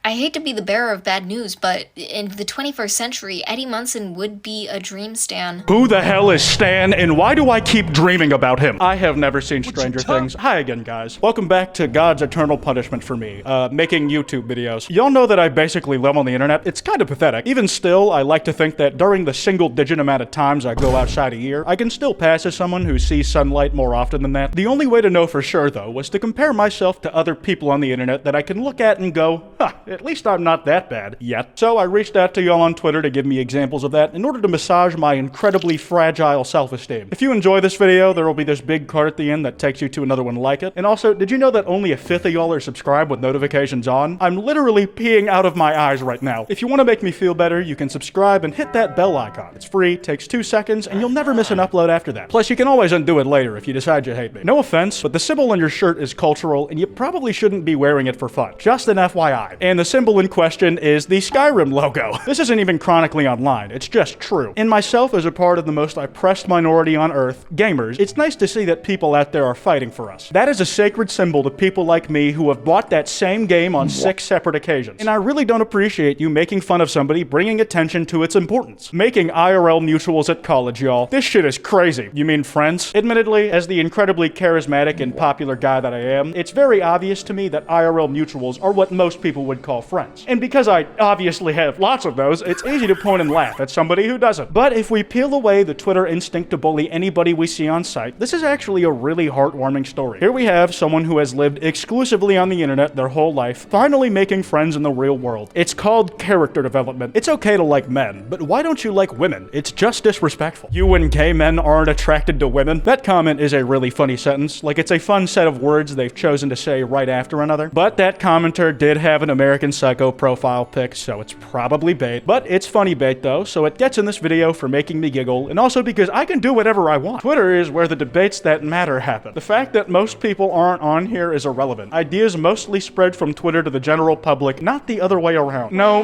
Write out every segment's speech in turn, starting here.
I hate to be the bearer of bad news, but in the 21st century, Eddie Munson would be a dream stan. Who the hell is Stan, and why do I keep dreaming about him? I have never seen Stranger Things. Hi again, guys. Welcome back to God's eternal punishment for me, making YouTube videos. Y'all know that I basically live on the internet. It's kind of pathetic. Even still, I like to think that during the single-digit amount of times I go outside a year, I can still pass as someone who sees sunlight more often than that. The only way to know for sure, though, was to compare myself to other people on the internet that I can look at and go, huh, at least I'm not that bad yet. So I reached out to y'all on Twitter to give me examples of that in order to massage my incredibly fragile self-esteem. If you enjoy this video, there will be this big card at the end that takes you to another one like it. And also, did you know that only a fifth of y'all are subscribed with notifications on? I'm literally peeing out of my eyes right now. If you want to make me feel better, you can subscribe and hit that bell icon. It's free, takes 2 seconds, and you'll never miss an upload after that. Plus, you can always undo it later if you decide you hate me. No offense, but the symbol on your shirt is cultural, and you probably shouldn't be wearing it for fun. Just an FYI. And the symbol in question is the Skyrim logo. This isn't even chronically online, it's just true. In myself as a part of the most oppressed minority on earth, gamers, it's nice to see that people out there are fighting for us. That is a sacred symbol to people like me who have bought that same game on 6 separate occasions. And I really don't appreciate you making fun of somebody bringing attention to its importance. Making IRL mutuals at college, y'all. This shit is crazy. You mean friends? Admittedly, as the incredibly charismatic and popular guy that I am, it's very obvious to me that IRL mutuals are what most people would call friends. And because I obviously have lots of those, it's easy to point and laugh at somebody who doesn't. But if we peel away the Twitter instinct to bully anybody we see on sight, this is actually a really heartwarming story. Here we have someone who has lived exclusively on the internet their whole life, finally making friends in the real world. It's called character development. It's okay to like men, but why don't you like women? It's just disrespectful. You and gay men aren't attracted to women? That comment is a really funny sentence. Like, it's a fun set of words they've chosen to say right after another. But that commenter did have an American Psycho profile pic, so it's probably bait. But it's funny bait though, so it gets in this video for making me giggle, and also because I can do whatever I want. Twitter is where the debates that matter happen. The fact that most people aren't on here is irrelevant. Ideas mostly spread from Twitter to the general public, not the other way around. No.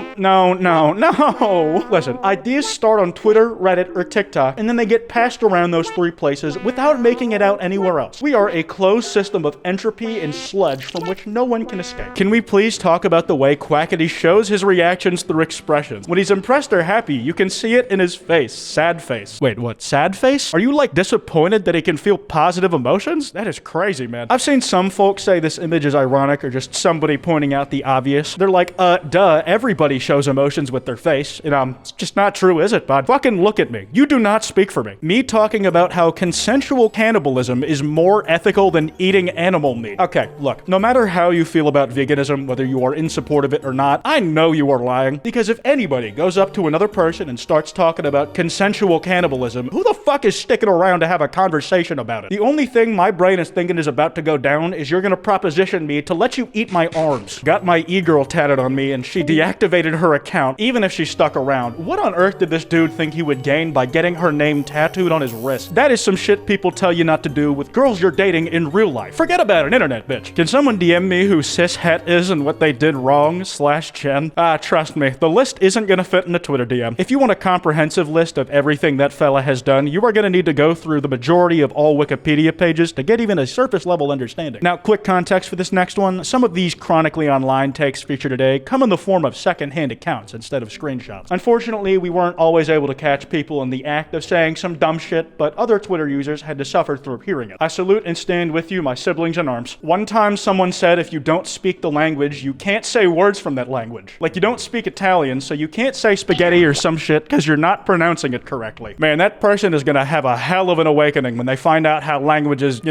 Listen, ideas start on Twitter, Reddit, or TikTok, and then they get passed around those 3 places without making it out anywhere else. We are a closed system of entropy and sludge from which no one can escape. Can we please talk about the way Quackity shows his reactions through expressions? When he's impressed or happy, you can see it in his face. Sad face. Wait, what? Sad face? Are you like disappointed that he can feel positive emotions? That is crazy, man. I've seen some folks say this image is ironic or just somebody pointing out the obvious. They're like, duh, everybody shows emotions with their face. And it's just not true, is it, bud? Fucking look at me. You do not speak for me. Me talking about how consensual cannibalism is more ethical than eating animal meat. Okay, look, no matter how you feel about veganism, whether you are in support of it or not, I know you are lying, because if anybody goes up to another person and starts talking about consensual cannibalism, who the fuck is sticking around to have a conversation about it? The only thing my brain is thinking is about to go down is you're gonna proposition me to let you eat my arms. Got my e-girl tatted on me and she deactivated her account, even if she stuck around. What on earth did this dude think he would gain by getting her name tattooed on his wrist? That is some shit people tell you not to do with girls you're dating in real life. Forget about an internet bitch. Can someone DM me who cishet is and what they did wrong /Chen? Trust me, the list isn't gonna fit in a Twitter DM. If you want a comprehensive list of everything that fella has done, you are gonna need to go through the majority of all Wikipedia pages to get even a surface level understanding. Now, quick context for this next one. Some of these chronically online takes featured today come in the form of second-hand accounts instead of screenshots. Unfortunately, we weren't always able to catch people in the act of saying some dumb shit, but other Twitter users had to suffer through hearing it. I salute and stand with you, my siblings in arms. One time someone said if you don't speak the language, you can't say words from that language. Like, you don't speak Italian, so you can't say spaghetti or some shit because you're not pronouncing it correctly. Man, that person is gonna have a hell of an awakening when they find out how languages,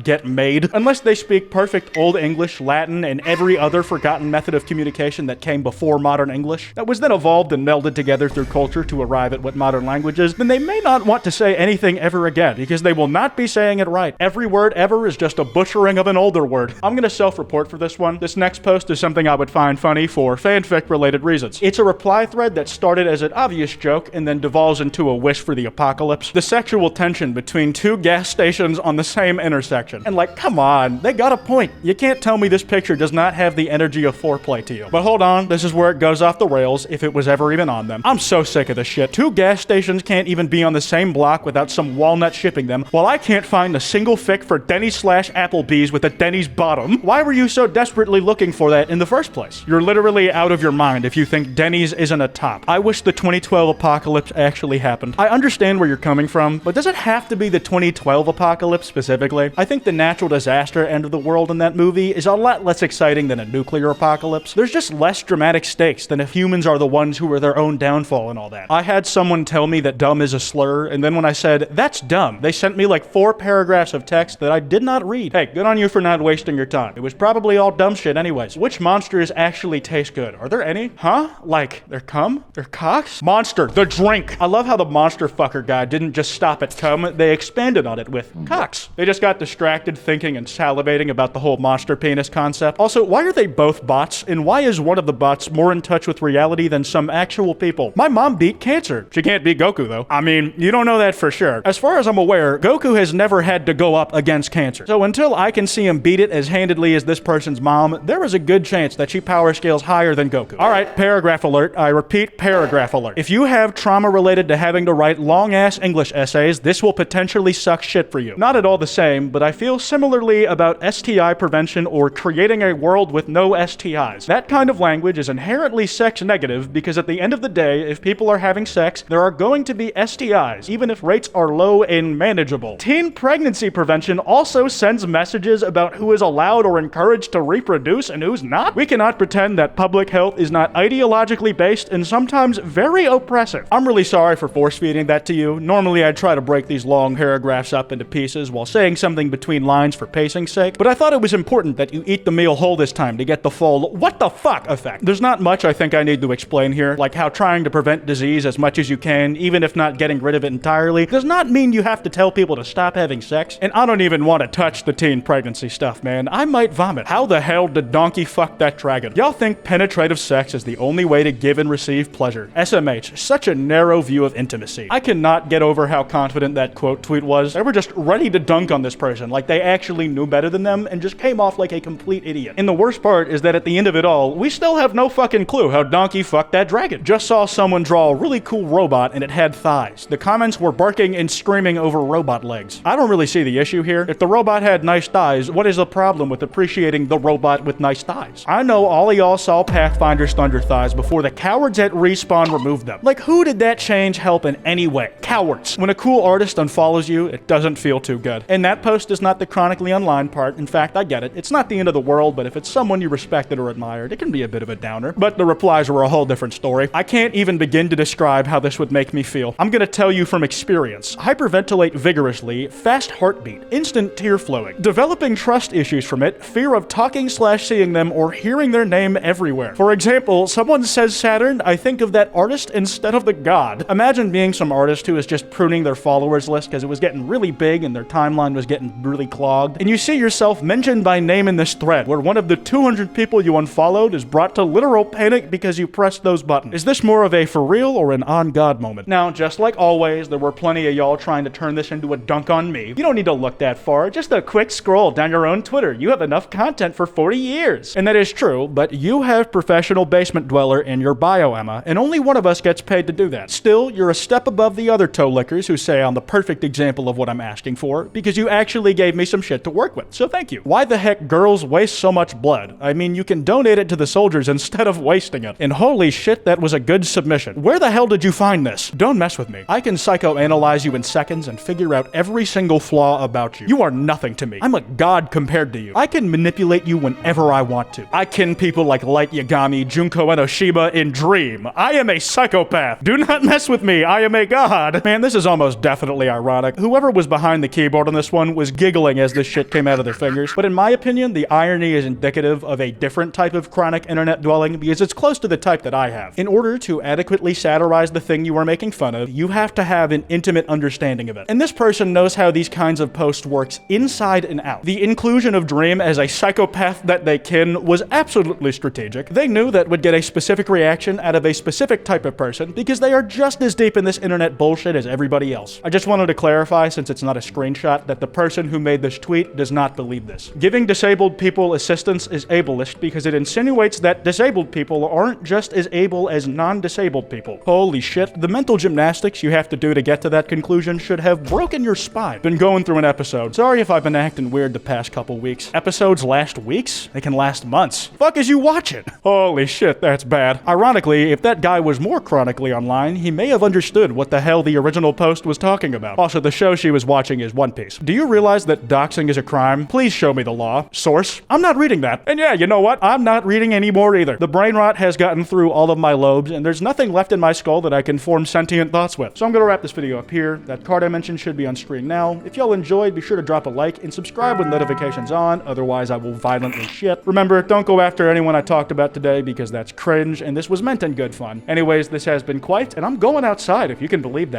get made. Unless they speak perfect Old English, Latin, and every other forgotten method of communication that came before modern English, that was then evolved and melded together through culture to arrive at what modern language is, then they may not want to say anything ever again, because they will not be saying it right. Every word ever is just a butchering of an older word. I'm gonna self-report for this one. This next post is something I would find funny for fanfic-related reasons. It's a reply thread that started as an obvious joke and then devolves into a wish for the apocalypse. The sexual tension between 2 gas stations on the same intersection. And like, come on, they got a point. You can't tell me this picture does not have the energy of foreplay to you. But hold on, this is where it goes off the rails, if it was ever even on them. I'm so sick of this shit. 2 gas stations can't even be on the same block without some walnut shipping them, while I can't find a single fic for Denny's/Applebee's with a Denny's bottom. Why were you so desperately looking for that in the first first place. You're literally out of your mind if you think Denny's isn't a top. I wish the 2012 apocalypse actually happened. I understand where you're coming from, but does it have to be the 2012 apocalypse specifically? I think the natural disaster end of the world in that movie is a lot less exciting than a nuclear apocalypse. There's just less dramatic stakes than if humans are the ones who are their own downfall and all that. I had someone tell me that dumb is a slur, and then when I said, that's dumb, they sent me like 4 paragraphs of text that I did not read. Hey, good on you for not wasting your time. It was probably all dumb shit anyways. Which monsters actually taste good? Are there any? Huh? Like, their cum? Their cocks? Monster, the drink! I love how the monster fucker guy didn't just stop at cum, they expanded on it with cocks. They just got distracted thinking and salivating about the whole monster penis concept. Also, why are they both bots, and why is one of the bots more in touch with reality than some actual people? My mom beat cancer. She can't beat Goku though. I mean, you don't know that for sure. As far as I'm aware, Goku has never had to go up against cancer. So until I can see him beat it as handedly as this person's mom, there is a good chance that she power scales higher than Goku. Alright, paragraph alert. I repeat, paragraph alert. If you have trauma related to having to write long-ass English essays, this will potentially suck shit for you. Not at all the same, but I feel similarly about STI prevention or creating a world with no STIs. That kind of language is inherently sex negative because at the end of the day, if people are having sex, there are going to be STIs, even if rates are low and manageable. Teen pregnancy prevention also sends messages about who is allowed or encouraged to reproduce and who's not. We cannot pretend that public health is not ideologically based and sometimes very oppressive. I'm really sorry for force-feeding that to you. Normally I'd try to break these long paragraphs up into pieces while saying something between lines for pacing's sake, but I thought it was important that you eat the meal whole this time to get the full what the fuck effect. There's not much I think I need to explain here, like how trying to prevent disease as much as you can, even if not getting rid of it entirely, does not mean you have to tell people to stop having sex. And I don't even want to touch the teen pregnancy stuff, man. I might vomit. How the hell did Donkey fuck that dragon? Y'all think penetrative sex is the only way to give and receive pleasure? SMH, such a narrow view of intimacy. I cannot get over how confident that quote tweet was. They were just ready to dunk on this person, like they actually knew better than them and just came off like a complete idiot. And the worst part is that at the end of it all, we still have no fucking clue how Donkey fucked that dragon. Just saw someone draw a really cool robot and it had thighs. The comments were barking and screaming over robot legs. I don't really see the issue here. If the robot had nice thighs, what is the problem with appreciating the robot with nice thighs? I know all of y'all saw Pathfinder's Thunder thighs before the cowards at Respawn removed them. Like, who did that change help in any way? Cowards. When a cool artist unfollows you, it doesn't feel too good. And that post is not the Chronically Online part. In fact, I get it. It's not the end of the world, but if it's someone you respected or admired, it can be a bit of a downer. But the replies were a whole different story. I can't even begin to describe how this would make me feel. I'm gonna tell you from experience. Hyperventilate vigorously, fast heartbeat, instant tear flowing, developing trust issues from it, fear of talking/seeing them or hearing their name everywhere. For example, someone says Saturn, I think of that artist instead of the god. Imagine being some artist who is just pruning their followers list because it was getting really big and their timeline was getting really clogged, and you see yourself mentioned by name in this thread where one of the 200 people you unfollowed is brought to literal panic because you pressed those buttons. Is this more of a for real or an on God moment? Now, just like always, there were plenty of y'all trying to turn this into a dunk on me. You don't need to look that far. Just a quick scroll down your own Twitter. You have enough content for 40 years. And that is true, but you have professional basement dweller in your bio, Emma, and only one of us gets paid to do that. Still, you're a step above the other toe lickers who say I'm the perfect example of what I'm asking for, because you actually gave me some shit to work with, so thank you. Why the heck girls waste so much blood? I mean, you can donate it to the soldiers instead of wasting it. And holy shit, that was a good submission. Where the hell did you find this? Don't mess with me. I can psychoanalyze you in seconds and figure out every single flaw about you. You are nothing to me. I'm a god compared to you. I can manipulate you whenever I want to. I kin people like Light Yagami, Junko Enoshima in Dream. I am a psychopath. Do not mess with me. I am a god. Man, this is almost definitely ironic. Whoever was behind the keyboard on this one was giggling as this shit came out of their fingers. But in my opinion, the irony is indicative of a different type of chronic internet dwelling because it's close to the type that I have. In order to adequately satirize the thing you are making fun of, you have to have an intimate understanding of it. And this person knows how these kinds of posts works inside and out. The inclusion of Dream as a psychopath that they kin was absolutely strategic. They knew that would get a specific reaction out of a specific type of person because they are just as deep in this internet bullshit as everybody else. I just wanted to clarify, since it's not a screenshot, that the person who made this tweet does not believe this. Giving disabled people assistance is ableist because it insinuates that disabled people aren't just as able as non-disabled people. Holy shit, the mental gymnastics you have to do to get to that conclusion should have broken your spine. Been going through an episode. Sorry if I've been acting weird the past couple weeks. Episodes last weeks? They can last months. Fuck is you watching? Holy shit, that's bad. Ironically, if that guy was more chronically online, he may have understood what the hell the original post was talking about. Also, the show she was watching is One Piece. Do you realize that doxing is a crime? Please show me the law. Source? I'm not reading that. And yeah, you know what? I'm not reading anymore either. The brain rot has gotten through all of my lobes, and there's nothing left in my skull that I can form sentient thoughts with. So I'm gonna wrap this video up here. That card I mentioned should be on screen now. If y'all enjoyed, be sure to drop a like and subscribe with notifications on, otherwise I will violently shit. Remember, don't go after anyone I talked about today because that's cringe, and this was meant in good fun. Anyways, this has been Kwite, and I'm going outside if you can believe that.